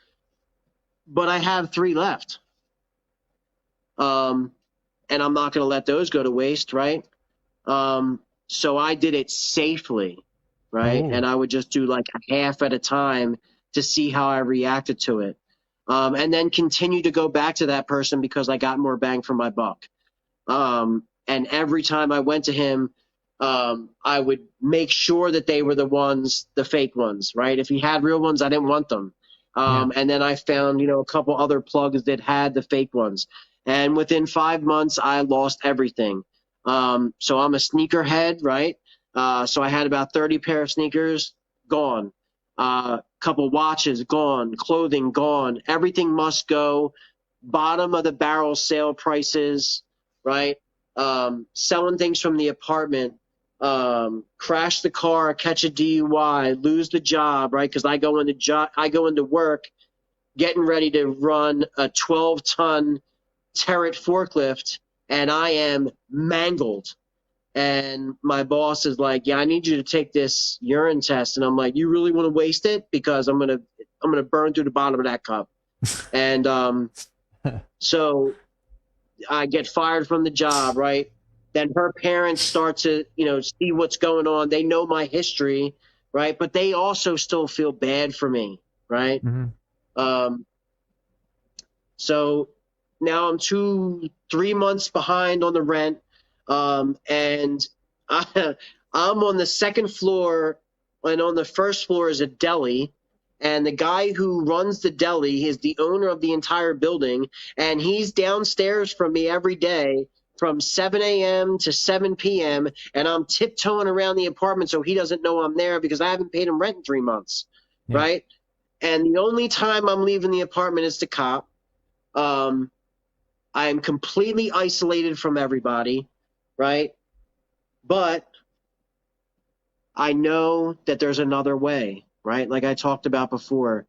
But I have 3 left. And I'm not going to let those go to waste, right? So I did it safely, right? Ooh. And I would just do like a half at a time to see how I reacted to it. And then continue to go back to that person because I got more bang for my buck. And every time I went to him, I would make sure that they were the fake ones, right? If he had real ones, I didn't want them. And then I found, a couple other plugs that had the fake ones. And within 5 months, I lost everything. So I'm a sneakerhead, right? So I had about 30 pair of sneakers gone. Couple watches gone, clothing gone, everything must go. Bottom of the barrel sale prices, right? Selling things from the apartment, crash the car, catch a DUI, lose the job, right? Because I go into work getting ready to run a 12-ton Terret forklift, and I am mangled. And my boss is like, "Yeah, I need you to take this urine test." And I'm like, "You really want to waste it? Because I'm gonna burn through the bottom of that cup." And so I get fired from the job, right? Then her parents start to, see what's going on. They know my history, right? But they also still feel bad for me, right? So now I'm 3 months behind on the rent. And I'm on the second floor, and on the first floor is a deli. And the guy who runs the deli is the owner of the entire building, and he's downstairs from me every day from 7 a.m. to 7 p.m., and I'm tiptoeing around the apartment so he doesn't know I'm there because I haven't paid him rent in 3 months, right? And the only time I'm leaving the apartment is to cop. I am completely isolated from everybody, right? But I know that there's another way, right? Like I talked about before.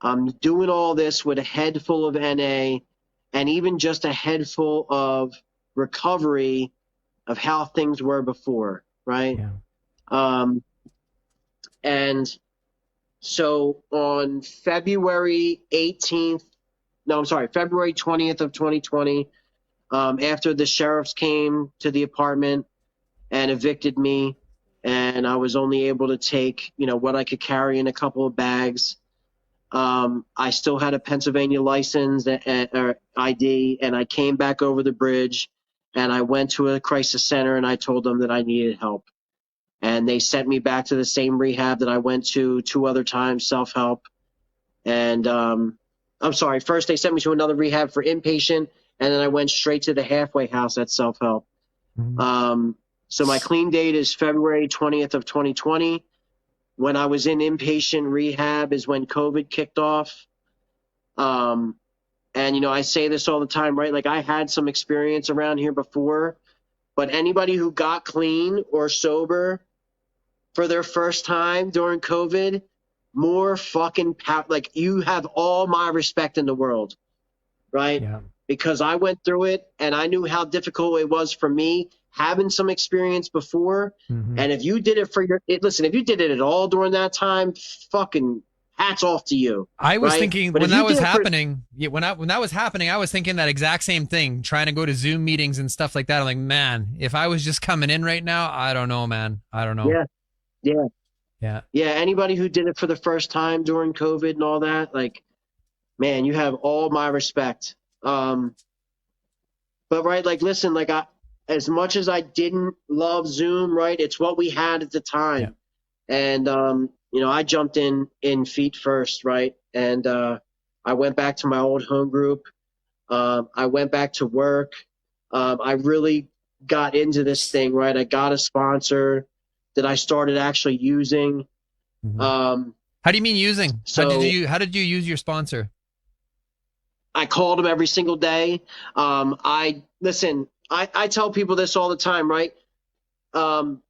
I'm doing all this with a head full of NA and even just a head full of recovery of how things were before, right? And so on February 20th of 2020, after the sheriffs came to the apartment and evicted me, and I was only able to take, what I could carry in a couple of bags. I still had a Pennsylvania license or ID, and I came back over the bridge, and I went to a crisis center, and I told them that I needed help. And they sent me back to the same rehab that I went to 2 other times, self-help. And I'm sorry, first they sent me to another rehab for inpatient, and then I went straight to the halfway house at self-help. So my clean date is February 20th of 2020. When I was in inpatient rehab is when COVID kicked off. And, I say this all the time, right? Like I had some experience around here before, but anybody who got clean or sober for their first time during COVID, more fucking like you have all my respect in the world, right? Because I went through it and I knew how difficult it was for me having some experience before. And if you did it if you did it at all during that time, fucking hats off to you. I was thinking when that was happening, when that was happening, I was thinking that exact same thing, trying to go to Zoom meetings and stuff like that. I'm like, man, if I was just coming in right now, I don't know, man. I don't know. Yeah. Anybody who did it for the first time during COVID and all that, like, man, you have all my respect. But right, like, listen, like as much as I didn't love Zoom, right, it's what we had at the time. And, I jumped in feet first, right? And I went back to my old home group. I went back to work. I really got into this thing, right? I got a sponsor that I started actually using. How do you mean using? So how did you use your sponsor? I called him every single day. I tell people this all the time, right? The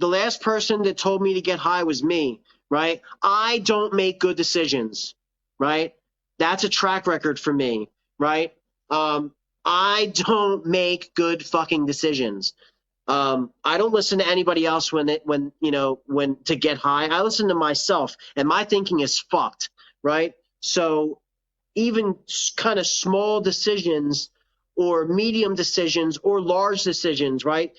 last person that told me to get high was me, right? I don't make good decisions, right? That's a track record for me, right? I don't make good decisions. I don't listen to anybody else when to get high. I listen to myself, and my thinking is fucked, right? So even kind of small decisions or medium decisions or large decisions, right?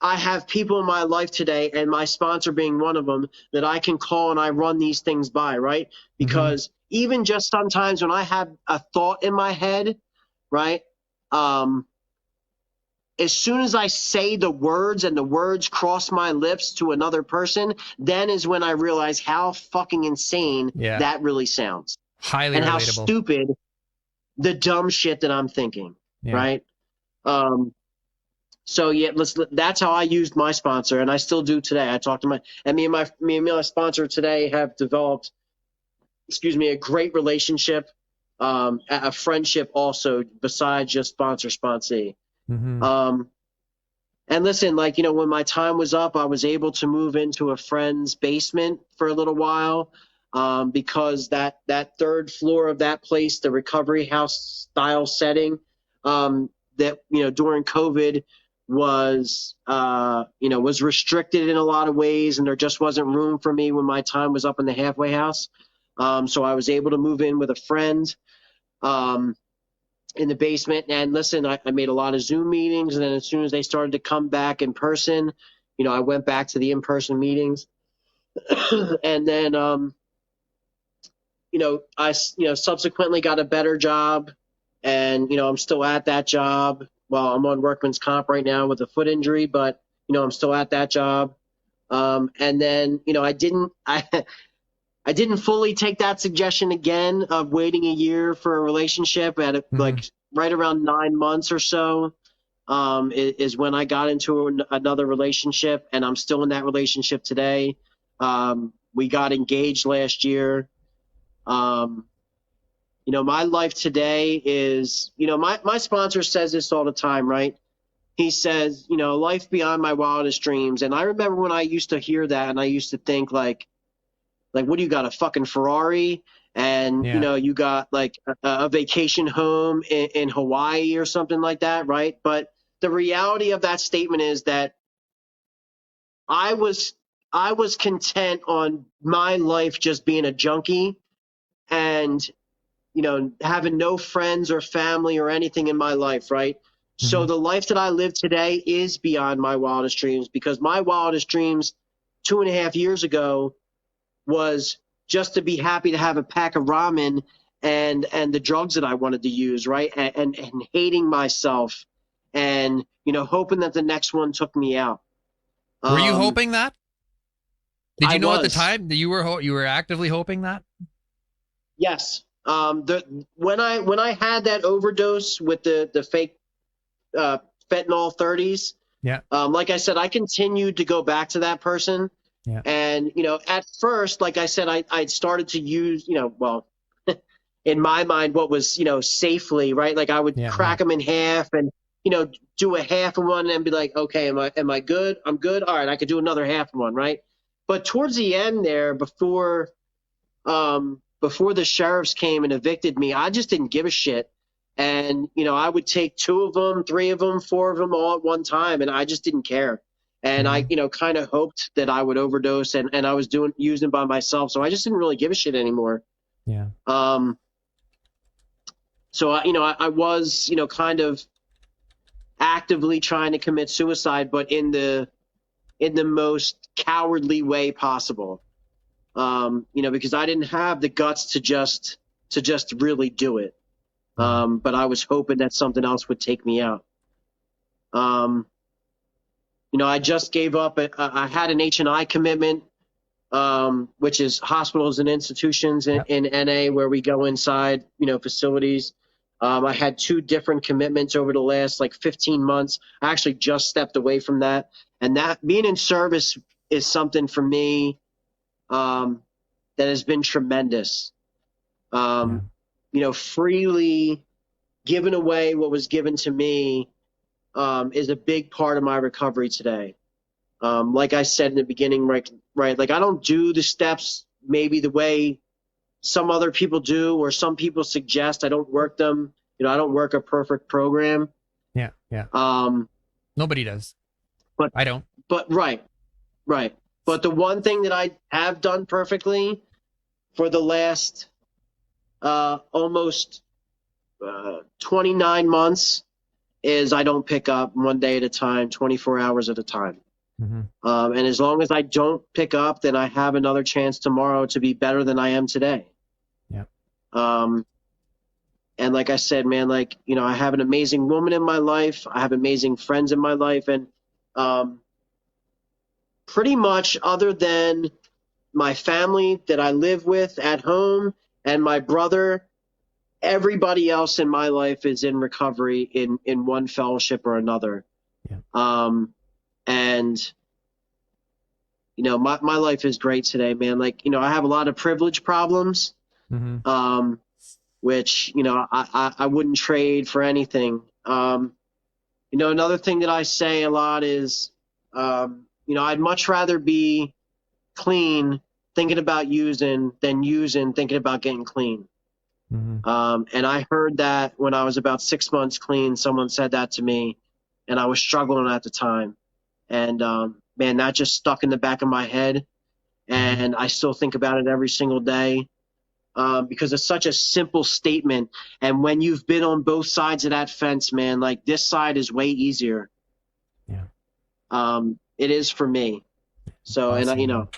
I have people in my life today, and my sponsor being one of them, that I can call and I run these things by, right? Because even just sometimes when I have a thought in my head, right? As soon as I say the words and the words cross my lips to another person, then is when I realize how fucking insane that really sounds. Highly and relatable. How stupid the dumb shit that I'm thinking, right? So yeah, that's how I used my sponsor, and I still do today. I talk to me and my sponsor today have developed, a great relationship, a friendship also, besides just sponsor-sponsee. And listen, when my time was up, I was able to move into a friend's basement for a little while, because that third floor of that place, the recovery house style setting, that during COVID was was restricted in a lot of ways, and there just wasn't room for me when my time was up in the halfway house. So I was able to move in with a friend. In the basement. And listen, I made a lot of Zoom meetings, and then as soon as they started to come back in person, I went back to the in-person meetings. And then I subsequently got a better job, and I'm still at that job. Well, I'm on workman's comp right now with a foot injury, but I'm still at that job. And then I didn't fully take that suggestion again of waiting a year for a relationship. At right around 9 months or so, is when I got into another relationship, and I'm still in that relationship today. We got engaged last year. My life today is, my sponsor says this all the time, right? He says, life beyond my wildest dreams. And I remember when I used to hear that, and I used to think like, what do you got, a fucking Ferrari? And, you got a vacation home in Hawaii or something like that, right? But the reality of that statement is that I was content on my life just being a junkie and, having no friends or family or anything in my life, right? So the life that I live today is beyond my wildest dreams, because my wildest dreams 2.5 years ago was just to be happy to have a pack of ramen and the drugs that I wanted to use, right? And hating myself, and hoping that the next one took me out. Were you hoping that? Did you know at the was. time that you were actively hoping that? Yes. When I had that overdose with the fake fentanyl 30s, like I said, I continued to go back to that person. Yeah. And, at first, like I said, I'd started to use, well, in my mind, what was, safely, right? Like I would crack them in half and, do a half of one and be like, okay, am I good? I'm good. All right. I could do another half of one. Right. But towards the end there, before the sheriffs came and evicted me, I just didn't give a shit. And, I would take 2 of them, 3 of them, 4 of them all at one time. And I just didn't care. And I, kind of hoped that I would overdose, and I was using it by myself. So I just didn't really give a shit anymore. Yeah. So, I was, kind of actively trying to commit suicide, but in the most cowardly way possible. Because I didn't have the guts to just really do it. But I was hoping that something else would take me out. I just gave up. I had an H&I commitment, which is hospitals and institutions in NA, where we go inside, facilities. I had 2 different commitments over the last 15 months. I actually just stepped away from that. And that being in service is something for me that has been tremendous. Freely giving away what was given to me is a big part of my recovery today. Like I said in the beginning, right? Like I don't do the steps maybe the way some other people do, or some people suggest. I don't work them. I don't work a perfect program. Yeah. Nobody does. But I don't. But right. But the one thing that I have done perfectly for the last almost 29 months is I don't pick up one day at a time, 24 hours at a time. Mm-hmm. And as long as I don't pick up, then I have another chance tomorrow to be better than I am today. Yeah. And like I said, man, like, you know, I have an amazing woman in my life. I have amazing friends in my life. And pretty much other than my family that I live with at home and my brother, everybody else in my life is in recovery in one fellowship or another. Yeah. And, you know, my life is great today, man. Like, you know, I have a lot of privilege problems, Mm-hmm. which, you know, I wouldn't trade for anything. You know, another thing that I say a lot is, you know, I'd much rather be clean thinking about using than using thinking about getting clean. Mm-hmm. And I heard that when I was about 6 months clean, someone said that to me, and I was struggling at the time. And man, that just stuck in the back of my head, and I still think about it every single day because it's such a simple statement. And when you've been on both sides of that fence, man, like this side is way easier. Yeah. It is for me. So, Awesome, and you know,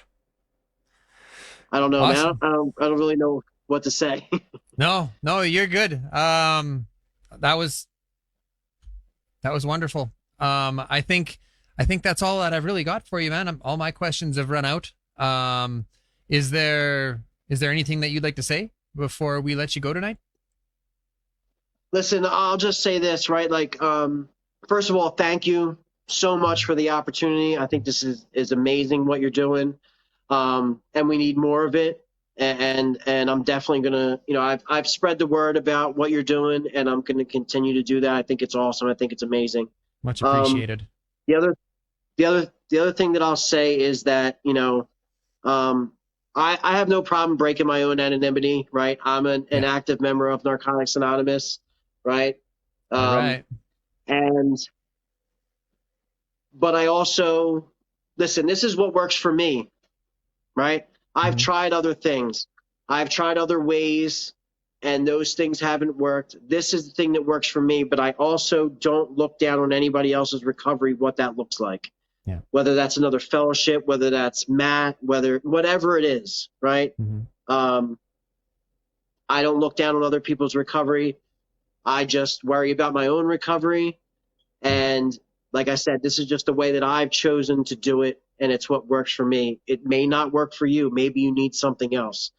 I don't know, awesome. man. I don't really know what to say. No, you're good. That was wonderful. I think that's all that I've really got for you, man. All my questions have run out. Is there anything that you'd like to say before we let you go tonight? Listen, I'll just say this, right? Like, first of all, thank you so much for the opportunity. I think this is amazing what you're doing. And we need more of it. And I'm definitely gonna, you know, I've spread the word about what you're doing, and I'm gonna continue to do that. I think it's awesome. I think it's amazing. Much appreciated. The other thing that I'll say is that, you know, I have no problem breaking my own anonymity, right? I'm an active member of Narcotics Anonymous, right? All right. But I also, listen, this is what works for me, right? I've tried other things. I've tried other ways, and those things haven't worked. This is the thing that works for me, but I also don't look down on anybody else's recovery, what that looks like. Yeah. Whether that's another fellowship, whether that's Matt, whatever it is, right? I don't look down on other people's recovery. I just worry about my own recovery. And like I said, this is just the way that I've chosen to do it, and it's what works for me. It may not work for you. Maybe you need something else.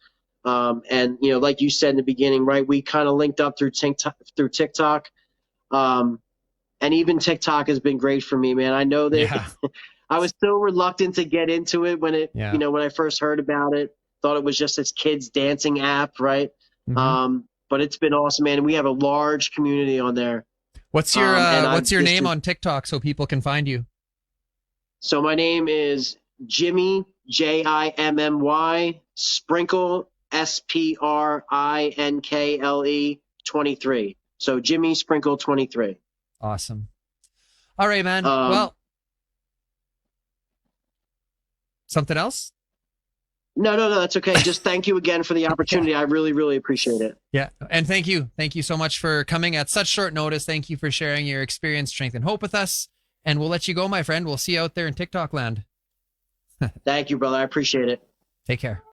And, you know, like you said in the beginning, right, we kind of linked up through TikTok. And even TikTok has been great for me, man. I know that I was so reluctant to get into it when you know, when I first heard about it. Thought it was just this kids dancing app, right? But it's been awesome, man. And we have a large community on there. What's your name on TikTok so people can find you? So my name is Jimmy, Jimmy, Sprinkle, Sprinkle 23. So Jimmy Sprinkle 23. Awesome. All right, man. Well, something else? No, that's okay. Just thank you again for the opportunity. I really, really appreciate it. Yeah. And thank you so much for coming at such short notice. Thank you for sharing your experience, strength, and hope with us. And we'll let you go, my friend. We'll see you out there in TikTok land. Thank you, brother. I appreciate it. Take care.